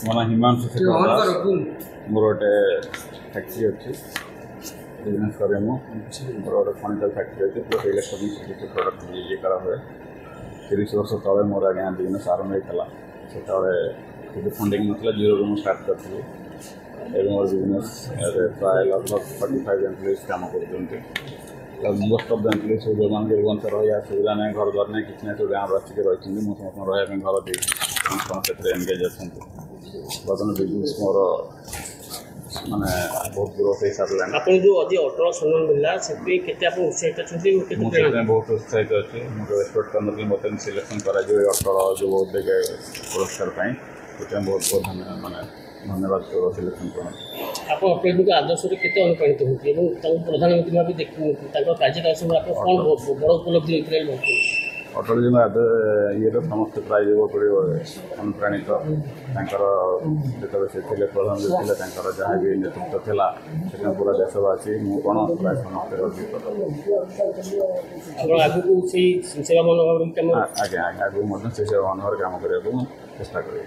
ମୋ ନାଁ ହିମାଂଶୁ ଶେଖର ଦାସ। ମୋର ଗୋଟେ ଫ୍ୟାକ୍ଟ୍ରି ଅଛି, ବିଜନେସ୍ କରେ ମୁଁ। ମୋର ଗୋଟେ ଫର୍ଣ୍ଣିଚର ଫ୍ୟାକ୍ଟ୍ରି ଅଛି, ପ୍ଲସ୍ ଇଲେକ୍ଟ୍ରୋନିକ୍ସ କିଛି ପ୍ରଡ଼କ୍ଟ ଇଏ କରା ହୁଏ। 30 ବର୍ଷ ତଳେ ମୋର ଆଜ୍ଞା ବିଜନେସ୍ ଆରମ୍ଭ ହେଇଥିଲା। ସେତେବେଳେ କିଛି ଫଣ୍ଡିଂ ନଥିଲା, ଜିରୋରୁ ମୁଁ ଷ୍ଟାର୍ଟ କରିଥିଲି। ଏବେ ମୋର ବିଜନେସ୍ ଏବେ ପ୍ରାୟ लगभग 45 ଏମ୍ପ୍ଲୟିଜ୍ କାମ କରୁଛନ୍ତି। ମୋଷ୍ଟ ଅଫ୍ ଦ ଏମ୍ପ୍ଲୟିଜ୍ ସବୁ ଯେଉଁମାନେ ଭୁବନେଶ୍ୱର ରହିବା ସୁବିଧା ନାହିଁ, ଘର ଦ୍ୱାର ନାହିଁ, କିଛି ନାହିଁ, ସବୁ ଗାଁରୁ ଆସିକି ରହିଛନ୍ତି। ମୁଁ ସମସ୍ତଙ୍କୁ ରହିବା ପାଇଁ ଘର ଦେଇଛି, ସମସ୍ତେ ସେଥିରେ ଏନ୍ଗେଜ୍ ଅଛନ୍ତି। ବର୍ତ୍ତମାନ ବିଜନେସ୍ ମୋର ମାନେ ବହୁତ ଗ୍ରୋଥ୍ ହେଇସାରିଲାଣି। ଆପଣ ଯେଉଁ ଆଜି ଅଟଳ ସମ୍ମାନ ମିଳିଲା ସେଥିପାଇଁ କେତେ ଆପଣ ଉତ୍ସାହିତ ଅଛନ୍ତି? ମୁଁ ସେଥିପାଇଁ ବହୁତ ଉତ୍ସାହିତ ଅଛି। ମୁଁ କେବେ ଏକ୍ସପେକ୍ଟ କରିନଥିଲି ମୋତେ ସିଲେକ୍ସନ୍ କରାଯିବ ଏ ଅଟଳ ଯୁବ ଉଦ୍ୟୋଗ ପୁରସ୍କାର ପାଇଁ। ସେଥିପାଇଁ ବହୁତ ଧନ୍ୟବାଦ ସିଲେକ୍ସନ୍ କରନ୍ତୁ। ଆପଣ ଅଟଳଜୀଙ୍କ ଆଦର୍ଶରେ କେତେ ଅନୁପ୍ରାଣିତ ହୁଅନ୍ତି ଏବଂ ତାଙ୍କୁ ପ୍ରଧାନମନ୍ତ୍ରୀ ଭାବେ ତାଙ୍କର କାର୍ଯ୍ୟକାଳ ସମୟରେ ଆପଣ କ'ଣ ବଡ଼ ଉପଲବ୍ଧି ହେଇଥିଲେ ଭାବୁଛନ୍ତି? ଅଟଳଜୀଙ୍କ ଇଏରେ ସମସ୍ତେ ପ୍ରାୟ ଯୁବପିଢ଼ି ଅନୁପ୍ରାଣିତ। ତାଙ୍କର ଯେତେବେଳେ ସେ ଥିଲେ ପ୍ରଧାନମନ୍ତ୍ରୀ ଥିଲେ, ତାଙ୍କର ଯାହା ବି ନେତୃତ୍ୱ ଥିଲା ସେଥିପାଇଁ ପୁରା ଦେଶବାସୀ ମୁଁ କ'ଣ ପ୍ରାୟ ସମସ୍ତେ ଅର୍ଜିତ। ଆପଣ ଆଗକୁ ସେଇ ସେବା ମନୋଭାବରେ ଆଜ୍ଞା ଆଗକୁ ମଧ୍ୟ ସେ ସେବା ମନୋଭାବରେ କାମ କରିବାକୁ ମୁଁ ଚେଷ୍ଟା କରିବି।